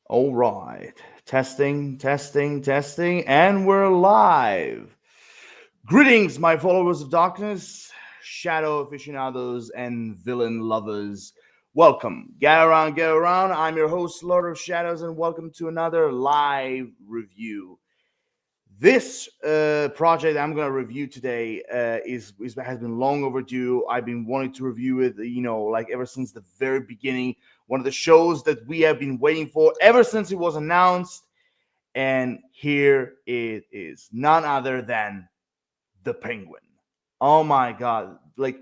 All right. Testing, testing, testing, and we're live. Greetings, my followers of darkness, shadow aficionados, and villain lovers. Welcome. Get around, get around. I'm your host, Lord of Shadows, and welcome to another live review. This project I'm going to review today is has been long overdue. I've been wanting to review it, like ever since the very beginning. One of the shows that we have been waiting for ever since it was announced, and here it is. None other than the Penguin. Oh my god! Like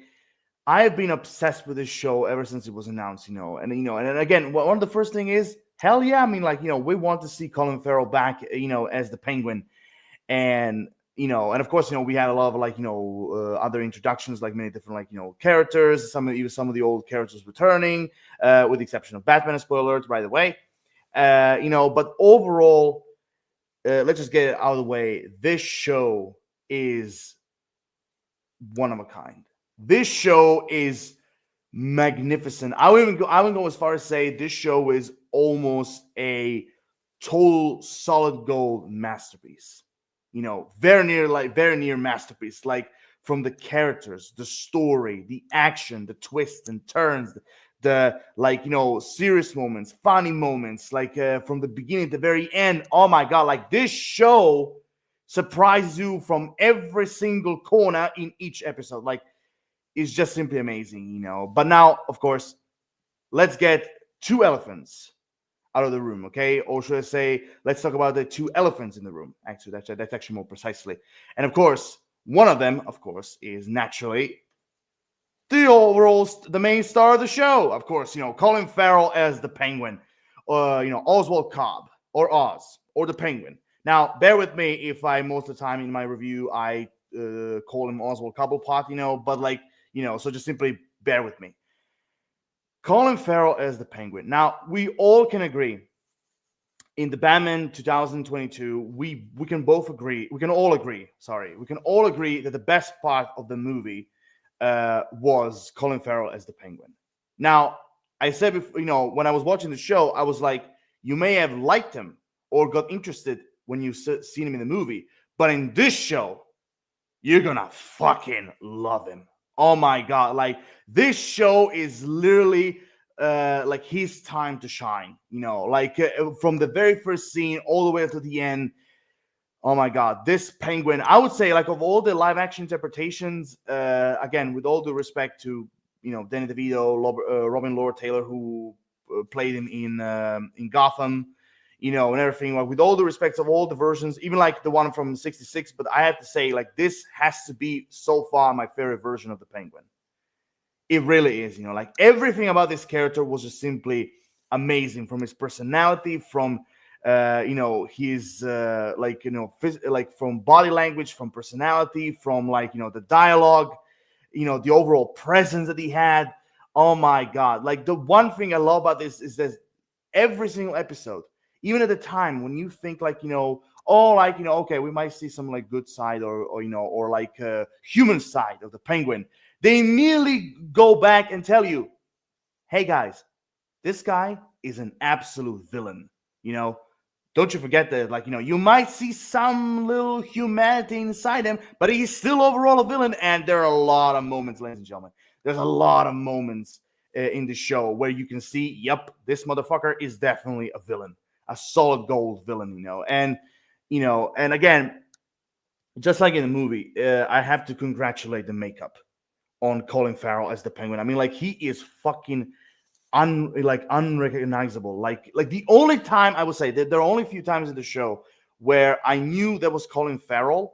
I have been obsessed with this show ever since it was announced. And again, one of the first thing is hell yeah. I mean, we want to see Colin Farrell back. As the Penguin and and of course we had a lot of other introductions, like many different characters, some of the old characters returning, with the exception of Batman. Spoiler alert, by the way. But overall, let's just get it out of the way. This show is one of a kind. This show is magnificent. I would go as far as say this show is almost a total solid gold masterpiece. Very near masterpiece. Like from the characters, the story, the action, the twists and turns, the serious moments, funny moments, from the beginning to the very end. Oh my god! Like this show surprises you from every single corner in each episode. Like it's just simply amazing. But now, of course, let's get two elephants out of the room, okay? Or should I say, let's talk about the two elephants in the room. Actually, that's actually more precisely. And of course, one of them, of course, is naturally the main star of the show. Of course, Colin Farrell as the Penguin, Oswald Cobb or Oz or the Penguin. Now, bear with me if I most of the time in my review I call him Oswald Cobblepot, but so just simply bear with me. Colin Farrell as the Penguin. Now, we all can agree in the Batman 2022, we can all agree that the best part of the movie was Colin Farrell as the Penguin. Now, I said before, when I was watching the show, I was like, you may have liked him or got interested when you seen him in the movie, but in this show, you're gonna fucking love him. Oh my god! Like this show is literally like his time to shine. From the very first scene all the way to the end. Oh my god, this Penguin! I would say, like, of all the live action interpretations, again, with all due respect to Danny DeVito, Robin Lord Taylor, who played him in Gotham, and everything. Like with all the respects of all the versions, even like the one from '66. But I have to say, like, this has to be so far my favorite version of the Penguin. It really is. Like everything about this character was just simply amazing. From his personality, from his from body language, from personality, from the dialogue, the overall presence that he had. Oh my god! Like the one thing I love about this is that every single episode, even at the time when you think okay, we might see some like good side or like human side of the Penguin, they immediately go back and tell you, hey guys, this guy is an absolute villain. Don't you forget that, you might see some little humanity inside him, but he's still overall a villain. And there are a lot of moments, ladies and gentlemen. There's a lot of moments in the show where you can see, yep, this motherfucker is definitely a villain, a solid gold villain. And again, just like in the movie, I have to congratulate the makeup on Colin Farrell as the Penguin. I mean, like he is fucking unrecognizable. Like the only time I would say that there are only a few times in the show where I knew that was Colin Farrell,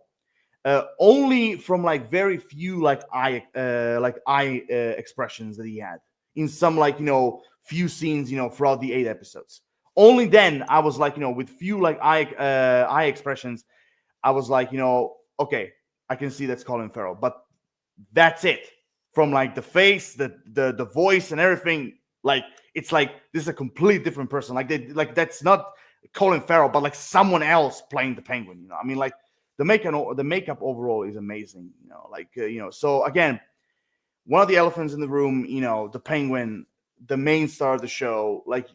only from like very few eye expressions that he had in some few scenes throughout the 8 episodes. Only then I was with few eye expressions, I was okay, I can see that's Colin Farrell, but that's it. From like the face, the voice and everything, it's like this is a completely different person. That's not Colin Farrell, but like someone else playing the Penguin. I mean, like the makeup overall is amazing. So again, one of the elephants in the room, the Penguin, the main star of the show. Like,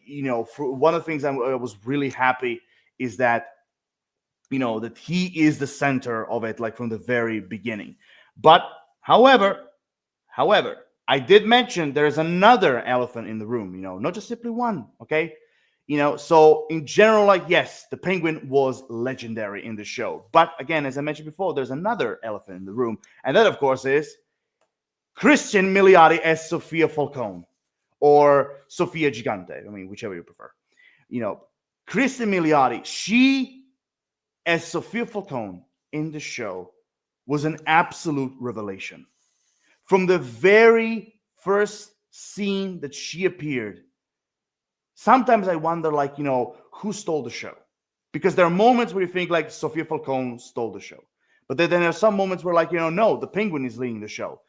for one of the things I was really happy is that, that he is the center of it, like from the very beginning. But however, I did mention there's another elephant in the room, not just simply one. Okay. So in general, like, yes, the Penguin was legendary in the show. But again, as I mentioned before, there's another elephant in the room. And that, of course, is Christian Milioti as Sofia Falcone or Sofia Gigante. I mean, whichever you prefer. Christian Milioti, she as Sofia Falcone in the show was an absolute revelation. From the very first scene that she appeared, sometimes I wonder, like, who stole the show? Because there are moments where you think, like, Sofia Falcone stole the show. But then there are some moments where, like, no, the Penguin is leading the show.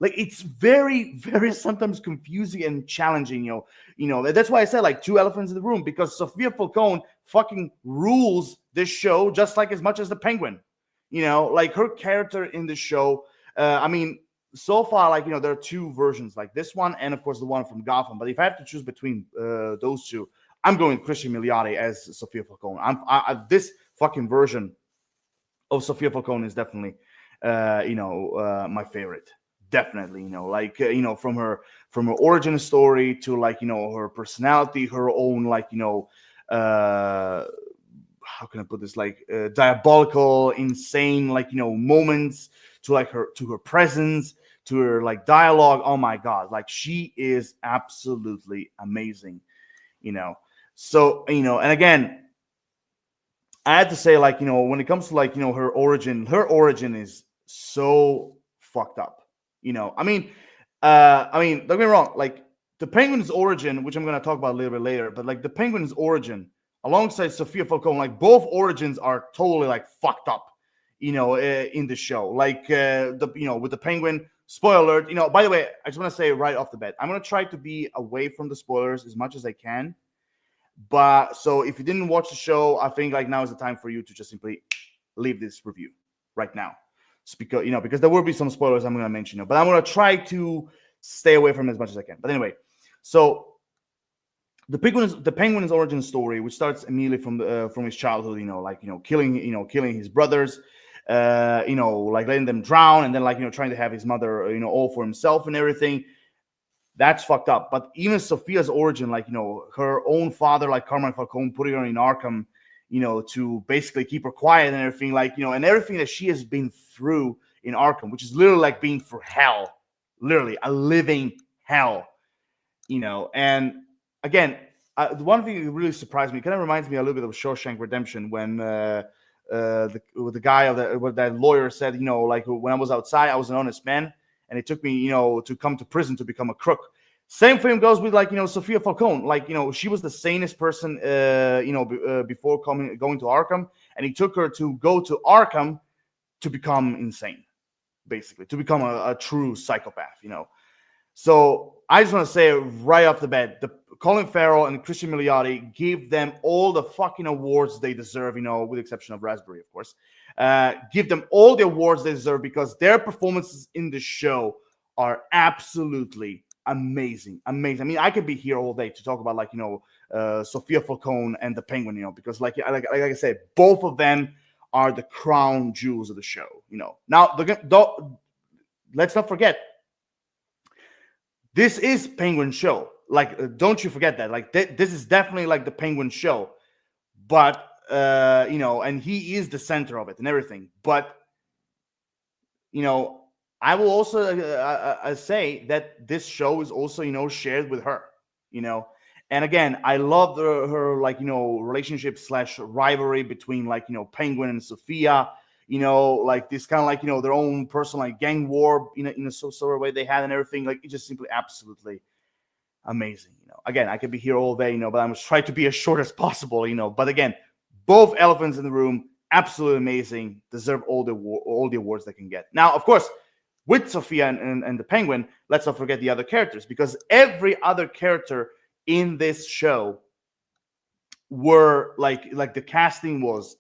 Like, it's very, very sometimes confusing and challenging. That's why I said, like, two elephants in the room, because Sofia Falcone fucking rules this show just like as much as the Penguin. Like, her character in the show. I mean, so far, like, there are two versions, like this one and of course the one from Gotham. But if I have to choose between those two, I'm going Christian Milioti as Sofia Falcone. This fucking version of Sofia Falcone is definitely my favorite. Definitely, from her origin story to, like, her personality, her own, like, how can I put this, like, diabolical, insane, like, moments, to, like, her presence, to her, like, dialogue. Oh my god, like, she is absolutely amazing. So, and again, I had to say, like, when it comes to, like, her origin is so fucked up. I mean, don't get me wrong, like, the Penguin's origin, which I'm going to talk about a little bit later, but, like, the Penguin's origin alongside Sofia Falcone, like, both origins are totally, like, fucked up, in the show. Like, with the Penguin, spoiler alert, by the way, I just want to say right off the bat, I'm going to try to be away from the spoilers as much as I can. But so if you didn't watch the show, I think, like, now is the time for you to just simply leave this review right now. Just because there will be some spoilers I'm going to mention, but I'm going to try to stay away from it as much as I can. But anyway, so the Penguin's origin story, which starts immediately from his childhood, killing his brothers, like, letting them drown, and then, like, trying to have his mother, all for himself and everything. That's fucked up. But even Sofia's origin, like, her own father, like Carmine Falcone, putting her in Arkham, to basically keep her quiet and everything, like, and everything that she has been through in Arkham, which is literally like being through hell, literally a living hell, and again, the one thing that really surprised me, kind of reminds me a little bit of Shawshank Redemption, when the guy of that lawyer said, like, when I was outside, I was an honest man, and it took me, to come to prison to become a crook. Same thing goes with, like, Sofia Falcone. Like, she was the sanest person, before going to Arkham, and he took her to go to Arkham to become insane, basically, to become a true psychopath. So I just want to say right off the bat, the Colin Farrell and Christian Milioti give them all the fucking awards they deserve, with the exception of Raspberry, of course. Give them all the awards they deserve, because their performances in the show are absolutely amazing. I mean, I could be here all day to talk about, like, Sofia Falcone and the Penguin, because like I said, both of them are the crown jewels of the show. Now, let's not forget, this is Penguin show. Like, don't you forget that. Like, this is definitely, like, the Penguin show. But and he is the center of it and everything. But I will also say that this show is also shared with her. And again, I love her like relationship / rivalry between, like, Penguin and Sofia. Like, this kind of, like, their own personal, like, gang war in a sort of way they had and everything. Like, it's just simply absolutely amazing. Again, I could be here all day, but I'm just trying to be as short as possible. But again, both elephants in the room, absolutely amazing, deserve all the awards they can get. Now, of course, with Sofia and the Penguin, let's not forget the other characters, because every other character in this show were like the casting was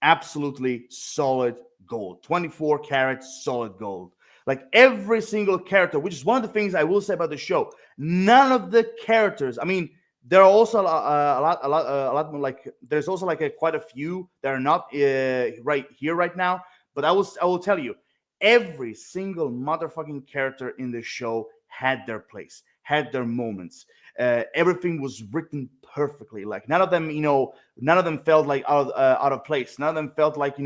absolutely solid gold, 24 karat solid gold. Like every single character, which is one of the things I will say about the show. None of the characters. I mean, there are also a lot more. Like there's also like quite a few that are not right here right now. But I will tell you, every single motherfucking character in the show had their place, had their moments. Everything was written perfectly. Like none of them, none of them felt like out of place. None of them felt like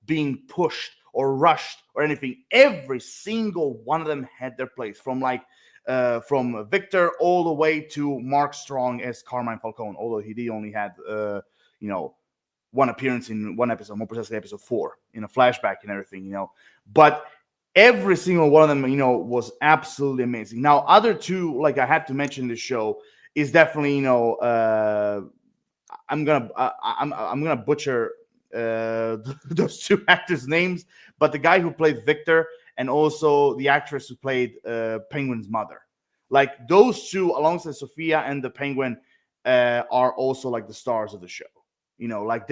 being pushed or rushed or anything. Every single one of them had their place. From Victor all the way to Mark Strong as Carmine Falcone, although he did only had one appearance in one episode, more precisely episode 4, in a flashback and everything. But every single one of them, was absolutely amazing. Now, other two, like I had to mention in the show, is definitely, I'm gonna butcher those two actors' names, but the guy who played Victor and also the actress who played Penguin's mother, like those two, alongside Sophia and the Penguin, are also like the stars of the show. Like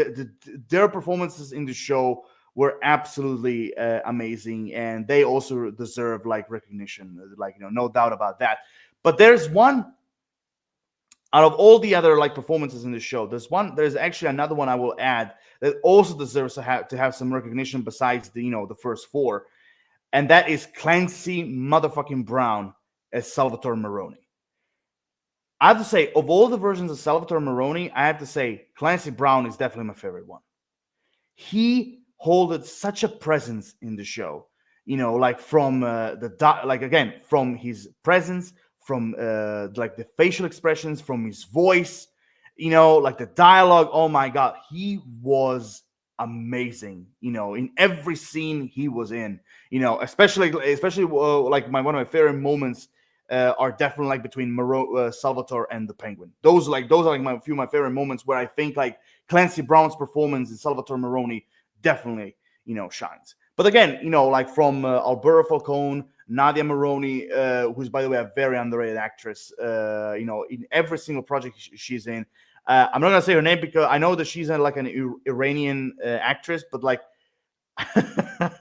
their performances in the show were absolutely amazing, and they also deserve like recognition, like no doubt about that. But there's one out of all the other like performances in the show. There's actually another one I will add that also deserves to have some recognition besides the first 4, and that is Clancy motherfucking Brown as Salvatore Maroni. I have to say, of all the versions of Salvatore Maroni, I have to say Clancy Brown is definitely my favorite one. He holded such a presence in the show, like from from his presence, from like the facial expressions, from his voice, like the dialogue. Oh my god, he was amazing. In every scene he was in. Especially like one of my favorite moments are definitely like between Salvatore and the Penguin. Those are like a few of my favorite moments where I think like Clancy Brown's performance in Salvatore Maroni definitely shines. But again, like from Alberta Falcone, Nadia Maroni, who's by the way a very underrated actress. In every single project she's in. I'm not gonna say her name because I know that she's like an Iranian actress, but like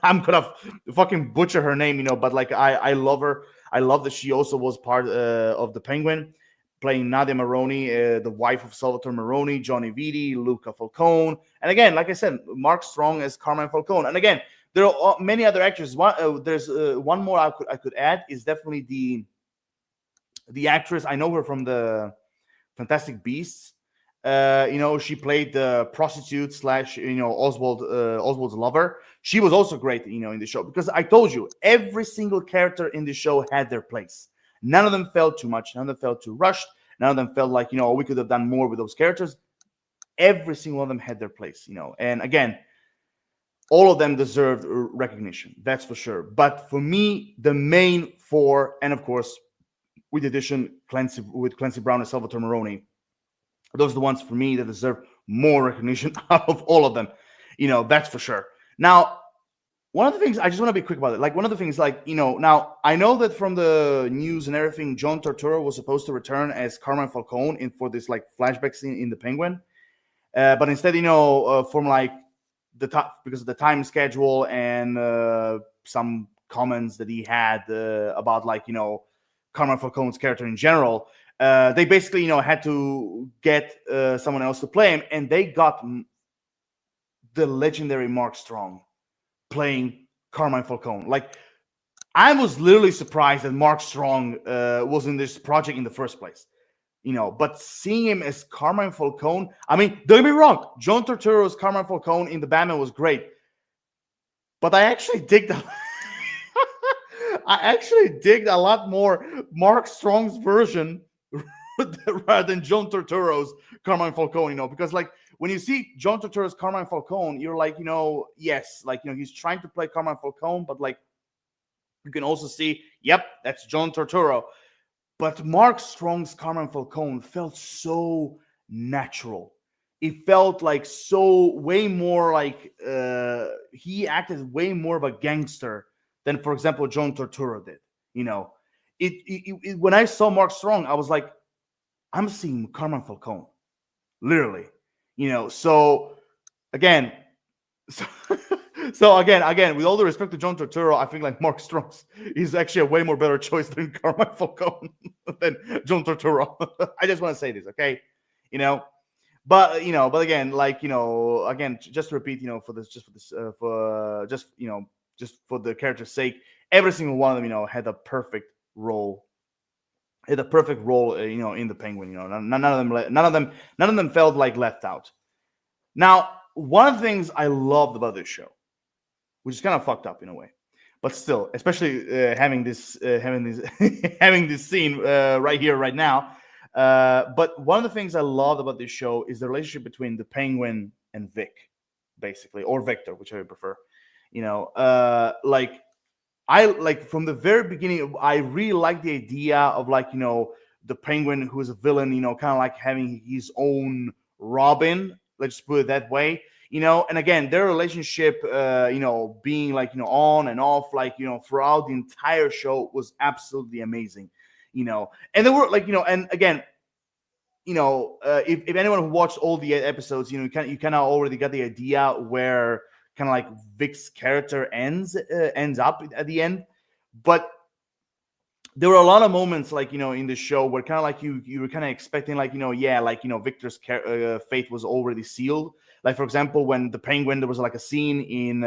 I'm gonna fucking butcher her name, but like I love her. I love that she also was part of the Penguin, playing Nadia Maroni, the wife of Salvatore Maroni, Johnny Vitti, Luca Falcone, and again, like I said, Mark Strong as Carmine Falcone. And again, there are many other actors. There's one more I could add is definitely the actress. I know her from the Fantastic Beasts. She played the prostitute slash Oswald's lover. She was also great, in the show, because I told you every single character in the show had their place. None of them felt too much. None of them felt too rushed. None of them felt like we could have done more with those characters. Every single one of them had their place, And again, all of them deserved recognition. That's for sure. But for me, the main 4, and of course, with the addition Clancy Brown and Salvatore Maroni, those are the ones for me that deserve more recognition out of all of them. That's for sure. Now, one of the things I just want to be quick about it. Like one of the things, like now I know that from the news and everything, John Turturro was supposed to return as Carmine Falcone for this like flashback scene in the Penguin, but instead, from like the top because of the time schedule and some comments that he had about like Carmine Falcone's character in general. They basically, had to get someone else to play him, and they got the legendary Mark Strong playing Carmine Falcone. Like, I was literally surprised that Mark Strong was in this project in the first place. But seeing him as Carmine Falcone, I mean, don't get me wrong, John Turturro's Carmine Falcone in The Batman was great, but I actually dig the. I actually digged a lot more Mark Strong's version rather than John Turturro's Carmine Falcone, because like when you see John Turturro's Carmine Falcone, you're like, yes, like, he's trying to play Carmine Falcone, but like you can also see, yep, that's John Turturro. But Mark Strong's Carmine Falcone felt so natural. It felt like so way more like he acted way more of a gangster than, for example, John Turturro did. When I saw Mark Strong, I was like, I'm seeing Carmine Falcone, literally. So again, So again, with all the respect to John Turturro, I think like Mark Strong is actually a way more better choice than Carmine Falcone than John Turturro. I just want to say this, okay? You know, but again, like again, just to repeat, just for the character's sake, every single one of them, had a perfect role. Had a perfect role, in the Penguin. None of them felt like left out. Now, one of the things I loved about this show, which is kind of fucked up in a way, but still, especially having this having this scene right here, right now. But one of the things I loved about this show is the relationship between the Penguin and Vic, basically, or Victor, whichever you prefer. Like I like from the very beginning, I really like the idea of the Penguin who is a villain, kind of like having his own Robin. Let's put it that way. And again, their relationship, being on and off, throughout the entire show was absolutely amazing. And there were and again, if anyone who watched all the episodes, you kind of already got the idea where kind of like Vic's character ends up at the end. But there were a lot of moments in the show where kind of like you were kind of expecting Victor's fate was already sealed. Like, for example, when the Penguin, there was like a scene in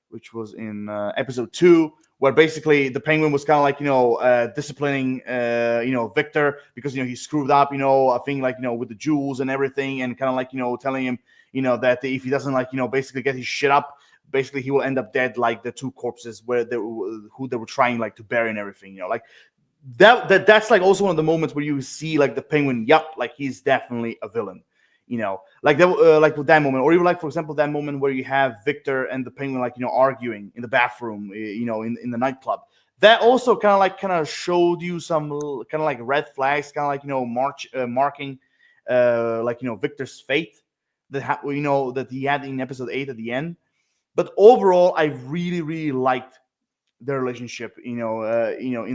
which was in episode 2, where basically the Penguin was kind of disciplining Victor because he screwed up, I think with the jewels and everything, and kind of telling him that if he doesn't basically get his shit up, basically he will end up dead like the two corpses who they were trying to bury and everything. That's also one of the moments where you see the Penguin, he's definitely a villain. With that moment, or even for example, that moment where you have Victor and the Penguin arguing in the bathroom, in the nightclub. That also kind of showed you some kind of red flags, kind of marking Victor's fate that he had in episode 8 at the end. But overall, I really, really liked their relationship, in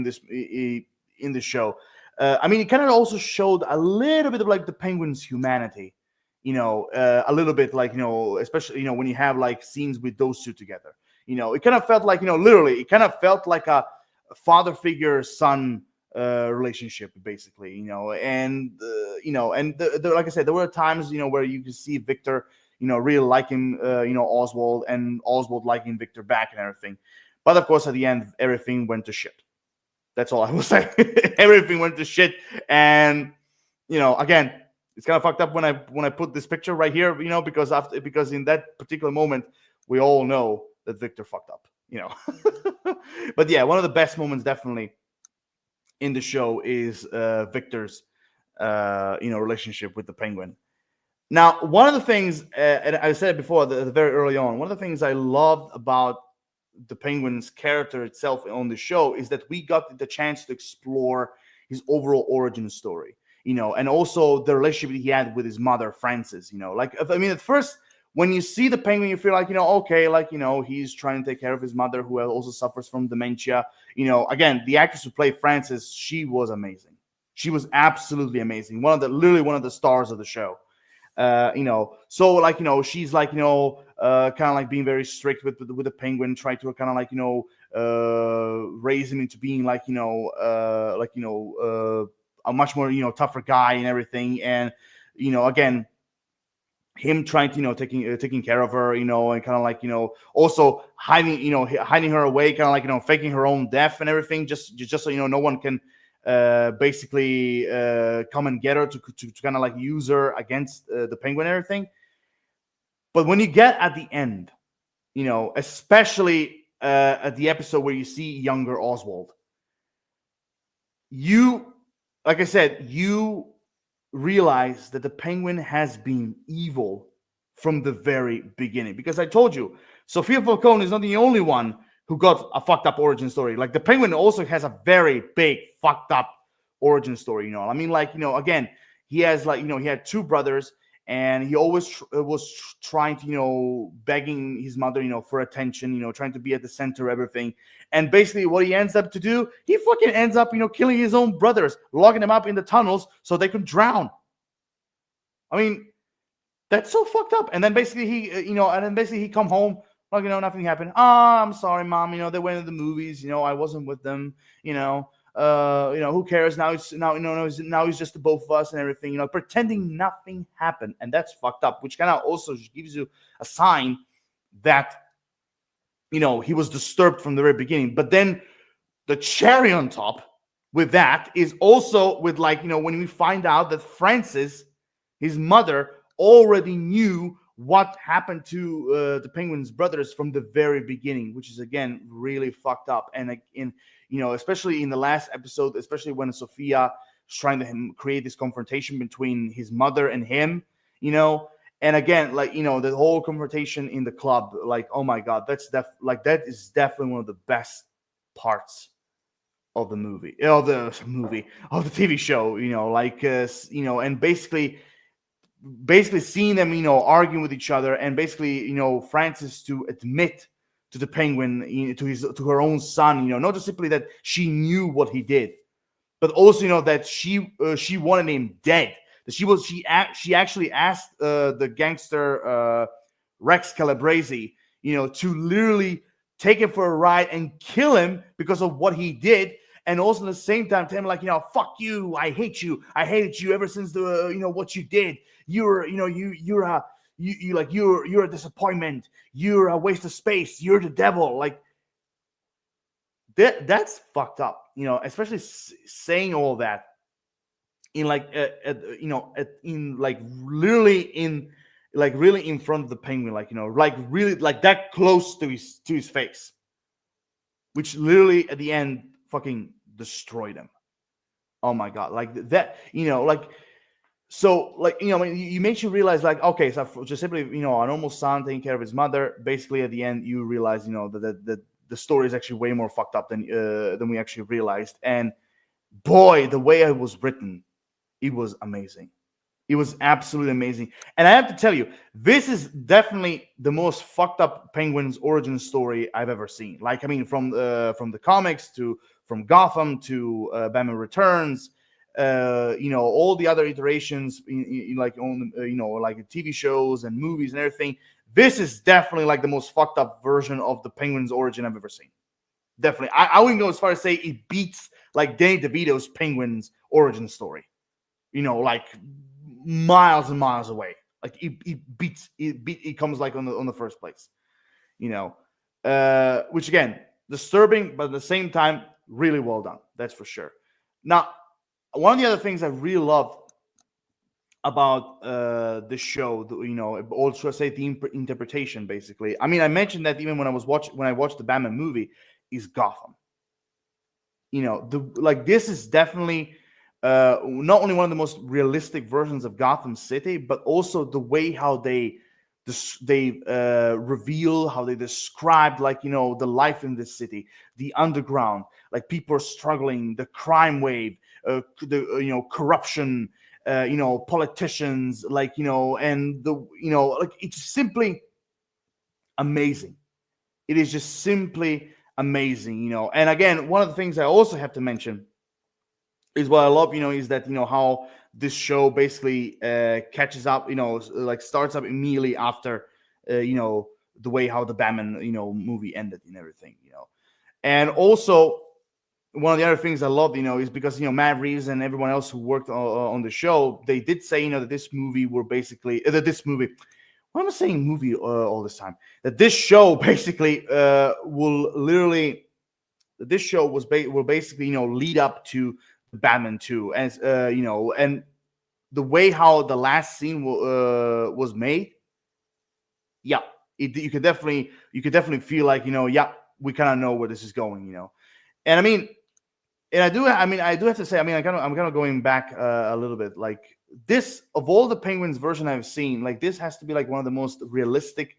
this show. I mean, it kind of also showed a little bit of the Penguin's humanity, a little bit especially, when you have scenes with those two together. It kind of felt literally, it kind of felt like a father figure son relationship, basically, and like I said, there were times, where you could see Victor, really liking, Oswald, and Oswald liking Victor back and everything. But of course, at the end, everything went to shit. That's all I will say. Everything went to shit. And, again, it's kind of fucked up when I put this picture right here, because in that particular moment, we all know that Victor fucked up, But yeah, one of the best moments definitely in the show is Victor's, relationship with the Penguin. Now, one of the things, and I said it before, very early on, one of the things I loved about the Penguin's character itself on the show is that we got the chance to explore his overall origin story, and also the relationship he had with his mother, Frances. At first, when you see the Penguin, you feel okay, he's trying to take care of his mother, who also suffers from dementia. Again, the actress who played Frances, she was amazing. She was absolutely amazing. Literally one of the stars of the show. So she's kind of being very strict with the Penguin, trying to kind of raise him into being a much more tougher guy and everything. And again, him trying to taking care of her, and kind of also hiding her away, kind of faking her own death and everything, just so no one can basically come and get her to kind of use her against the Penguin and everything. But when you get at the end, especially at the episode where you see younger Oswald, like I said, you realize that the Penguin has been evil from the very beginning. Because I told you, Sofia Falcone is not the only one who got a fucked up origin story. The Penguin also has a very big fucked up origin story. Again, he has he had two brothers, and he always was trying to begging his mother for attention, trying to be at the center of everything. And basically what he ends up to do, he fucking ends up killing his own brothers, locking them up in the tunnels so they could drown. I mean, that's so fucked up. And then basically he come home Like, nothing happened. I'm sorry, mom. They went to the movies. I wasn't with them. Who cares? Now it's now now it's just the both of us and everything. Pretending nothing happened, and that's fucked up. Which kind of also gives you a sign that he was disturbed from the very beginning. But then the cherry on top with that is also with, like, when we find out that Francis, his mother, already knew what happened to the Penguins brothers from the very beginning, which is again really fucked up. And especially in the last episode, especially when Sophia is trying to create this confrontation between his mother and him, and again, like, the whole confrontation in the club, like, oh my god, that is definitely one of the best parts of the movie, of the TV show, and basically seeing them, arguing with each other, and basically, Francis to admit to the Penguin, to her own son, not just simply that she knew what he did, but also, that she wanted him dead. That she actually asked the gangster Rex Calabrese, to literally take him for a ride and kill him because of what he did. And also at the same time, tell him, like, fuck you, I hate you, I hated you ever since the what you did. You're you're a disappointment. You're a waste of space. You're the devil. Like, that's fucked up. Especially saying all that in, like, in, like, literally in, like, really in front of the Penguin, like, like, really, like, that close to his face, which literally at the end fucking destroyed him. Oh my god, like that, like, so, like, you makes you realize, like, okay, so just simply, a normal son taking care of his mother. Basically, at the end, you realize, that the story is actually way more fucked up than we actually realized. And boy, the way it was written, it was amazing. It was absolutely amazing. And I have to tell you, this is definitely the most fucked up Penguins origin story I've ever seen. Like, I mean, from the comics to from Gotham to Batman Returns, all the other iterations, like, on like TV shows and movies and everything. This is definitely, like, the most fucked up version of the Penguins origin I've ever seen. Definitely, I wouldn't go as far as say it beats, like, Danny DeVito's Penguins origin story. Like, miles and miles away. Like, it comes, like, on the first place. Which again, disturbing, but at the same time, really well done. That's for sure. Now, one of the other things I really love about the show, also say the interpretation. Basically, I mean, I mentioned that even when I watched the Batman movie, is Gotham. This is definitely not only one of the most realistic versions of Gotham City, but also the way how they reveal, how they describe, like, the life in this city, the underground, like, people are struggling, the crime wave, the corruption, politicians, like, and the like, it's simply amazing. It is just simply amazing. And again, one of the things I also have to mention is what I love, is that, how this show basically catches up, like, starts up immediately after, the way how the Batman, movie ended and everything, And also, one of the other things I love, is because, Matt Reeves and everyone else who worked on the show, they did say, that this movie were basically, that this movie, why am I saying movie all this time? That this show basically will literally, this show will basically, lead up to Batman 2, as and the way how the last scene was made, yeah, you could definitely feel like, yeah, we kind of know where this is going, and I mean, and I do have to say, I mean, I'm kind of going back a little bit, like, this, of all the Penguins version I've seen, like, this has to be, like, one of the most realistic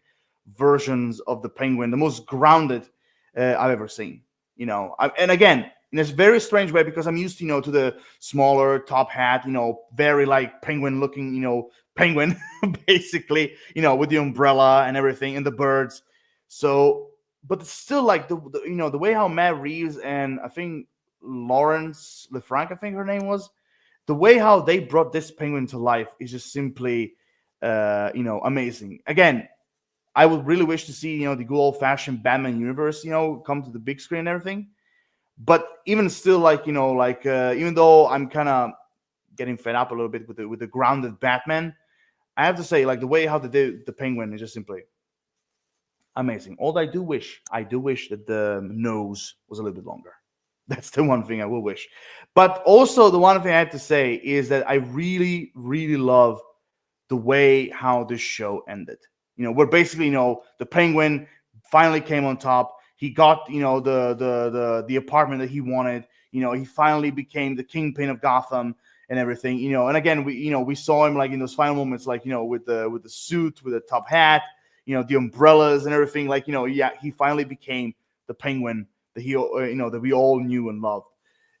versions of the Penguin, the most grounded I've ever seen, and again, in this very strange way, because I'm used to, to the smaller top hat, very, like, penguin looking, penguin, basically, with the umbrella and everything and the birds. So, but it's still, like, the way how Matt Reeves and I think Lawrence LeFranc, I think her name was, the way how they brought this penguin to life is just simply, amazing. Again, I would really wish to see, the good old fashioned Batman universe, come to the big screen and everything. But even still, even though I'm kind of getting fed up a little bit with the grounded Batman, I have to say, like, the way how they did the Penguin is just simply amazing. Although I do wish that the nose was a little bit longer. That's the one thing I will wish. But also, the one thing I have to say is that I really, really love the way how this show ended. Where basically, the Penguin finally came on top. He got, the apartment that he wanted. He finally became the kingpin of Gotham and everything. And again, we saw him like in those final moments, like, with the suit, with the top hat, the umbrellas and everything. Like, yeah, he finally became the Penguin that that we all knew and loved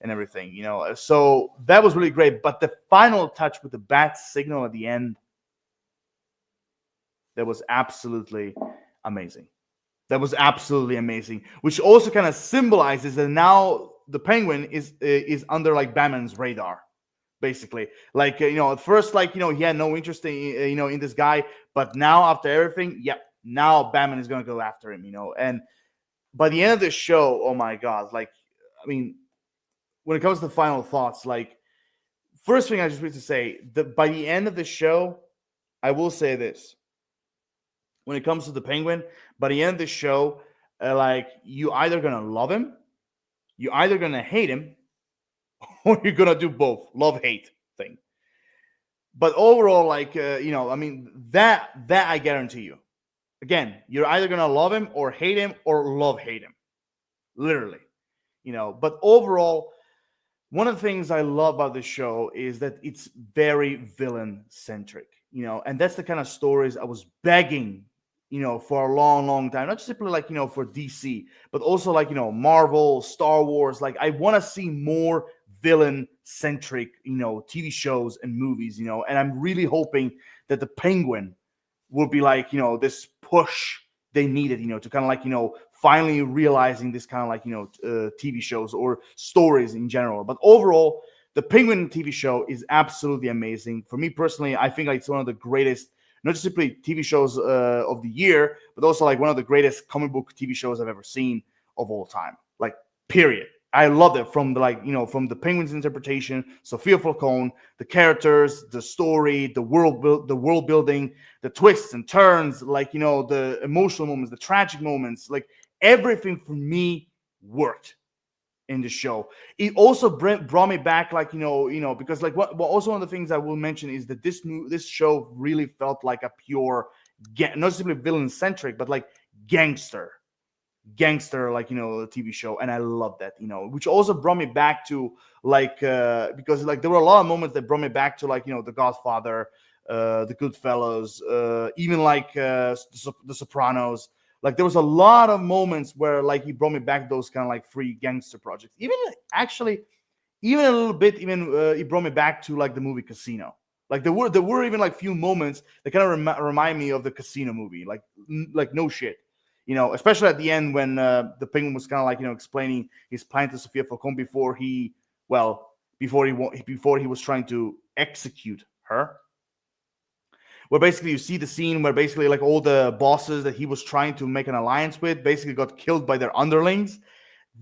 and everything. So that was really great. But the final touch with the bat signal at the end, that was absolutely amazing. That was absolutely amazing, which also kind of symbolizes that now the Penguin is under like Batman's radar, basically. Like, at first, like, he had no interest in, in this guy, but now after everything, yep, now Batman is going to go after him, and by the end of the show, oh my God, like, I mean, when it comes to final thoughts, like, first thing I just want to say, that by the end of the show, I will say this. When it comes to the Penguin, by the end of the show, like, you either gonna love him, you either gonna hate him, or you're gonna do both, love hate thing. But overall, like, I mean, that I guarantee you. Again, you're either gonna love him or hate him or love hate him, literally. But overall, one of the things I love about this show is that it's very villain centric. And that's the kind of stories I was begging, for a long, long time. Not just simply like, for DC, but also like, Marvel, Star Wars. Like, I want to see more villain centric, TV shows and movies, and I'm really hoping that the Penguin will be like, this push they needed, to kind of like, finally realizing this kind of like, TV shows or stories in general. But overall, the Penguin TV show is absolutely amazing. For me personally, I think like it's one of the greatest, not just simply TV shows of the year, but also like one of the greatest comic book TV shows I've ever seen of all time. Like, period. I loved it from the from the Penguin's interpretation, Sophia Falcone, the characters, the story, the world building, the twists and turns, like, the emotional moments, the tragic moments, like everything for me worked in the show. It also brought me back, like, because like what also one of the things I will mention is that this show really felt like a pure, not simply villain centric, but like gangster, like, TV show, and I love that, which also brought me back to like because like there were a lot of moments that brought me back to like, The Godfather, the Goodfellas, even like the Sopranos. Like, there was a lot of moments where like he brought me back those kind of like free gangster projects. Even actually, even a little bit, even it brought me back to like the movie Casino. Like, there were even like few moments that kind of remind me of the Casino movie. Like no shit. Especially at the end when the Penguin was kind of like, explaining his plan to Sophia Falcone before he was trying to execute her. Where basically you see the scene where basically like all the bosses that he was trying to make an alliance with basically got killed by their underlings.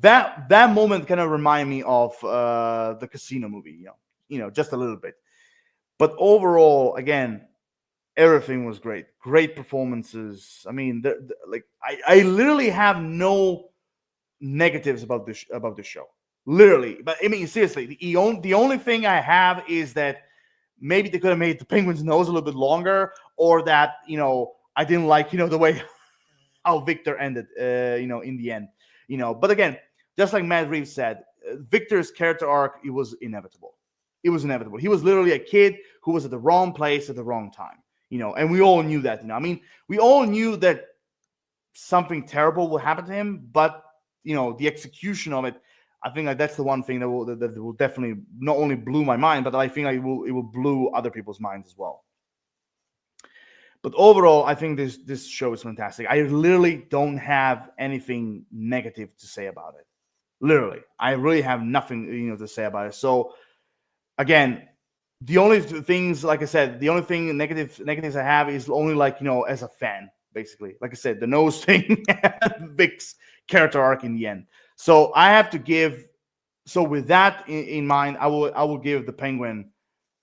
That moment kind of remind me of the Casino movie, just a little bit. But overall, again, everything was great. Great performances. I mean, like I literally have no negatives about this show. Literally, but I mean, seriously, the only thing I have is that maybe they could have made the Penguin's nose a little bit longer, or that I didn't like the way how Victor ended. In the end, But again, just like Matt Reeves said, Victor's character arc, it was inevitable. It was inevitable. He was literally a kid who was at the wrong place at the wrong time. And we all knew that. I mean, we all knew that something terrible will happen to him, but the execution of it, I think like that's the one thing that will definitely not only blew my mind, but I think like it will blow other people's minds as well. But overall, I think this show is fantastic. I literally don't have anything negative to say about it. Literally, I really have nothing to say about it. So again, the only things, like I said, the only thing negatives I have is only like as a fan. basically. Like I said, the nose thing, Vic's character arc in the end. So I have to give. So with that in mind, I will give the Penguin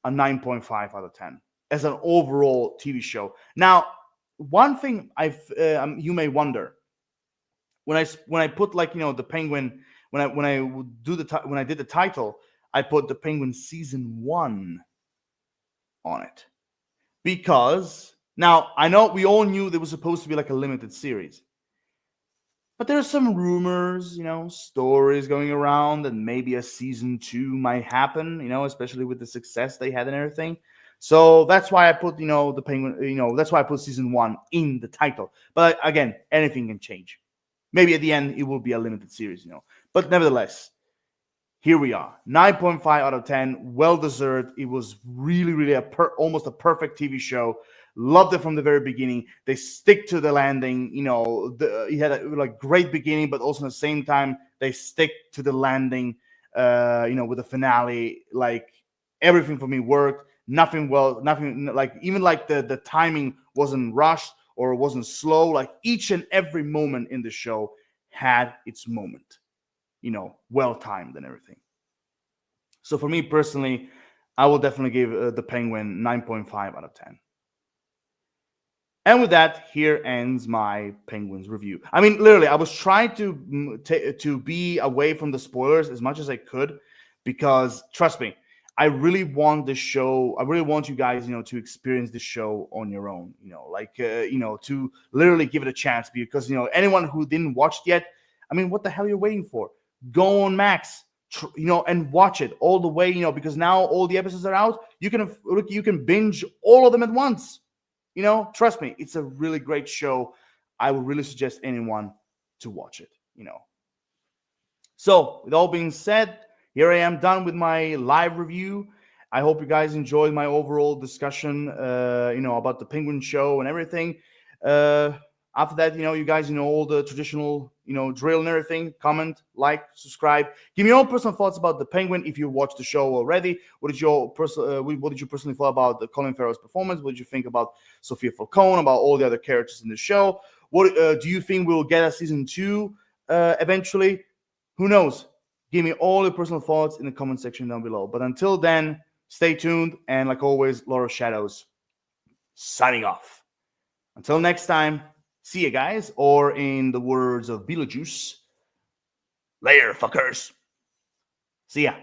a 9.5 out of 10 as an overall TV show. Now, one thing you may wonder, when I put, like, the Penguin, when I did the title, I put the Penguin season 1 on it, because now I know we all knew there was supposed to be like a limited series, but there's some rumors, stories going around that maybe a season 2 might happen, especially with the success they had and everything. So that's why I put, the Penguin, that's why I put season 1 in the title. But again, anything can change. Maybe at the end it will be a limited series, But nevertheless, here we are. 9.5 out of 10. Well deserved. It was really, really almost a perfect TV show. Loved it from the very beginning. They stick to the landing. He had a great beginning, but also at the same time they stick to the landing. With the finale, like, everything for me worked. Nothing like, even like the timing wasn't rushed or wasn't slow. Like, each and every moment in the show had its moment. Well timed and everything. So for me personally, I will definitely give the Penguin 9.5 out of 10. And with that, here ends my Penguins review. I mean, literally, I was trying to be away from the spoilers as much as I could, because trust me, I really want this show. I really want you guys, to experience this show on your own. To literally give it a chance, because anyone who didn't watch it yet, I mean, what the hell are you waiting for? Go on Max, and watch it all the way. Because now all the episodes are out. You can binge all of them at once. Trust me, it's a really great show. I would really suggest anyone to watch it. So, with all being said, here I am done with my live review. I hope you guys enjoyed my overall discussion, about the Penguin show and everything. After that, you guys, all the traditional, drill and everything. Comment, like, subscribe. Give me your own personal thoughts about the Penguin if you watched the show already. What did you personally thought about the Colin Farrell's performance? What did you think about Sophia Falcone, about all the other characters in the show? What do you think we'll get a season 2 eventually? Who knows? Give me all your personal thoughts in the comment section down below. But until then, stay tuned. And like always, Lord of Shadows, signing off. Until next time, see you guys. Or in the words of Beetlejuice, later, fuckers. See ya.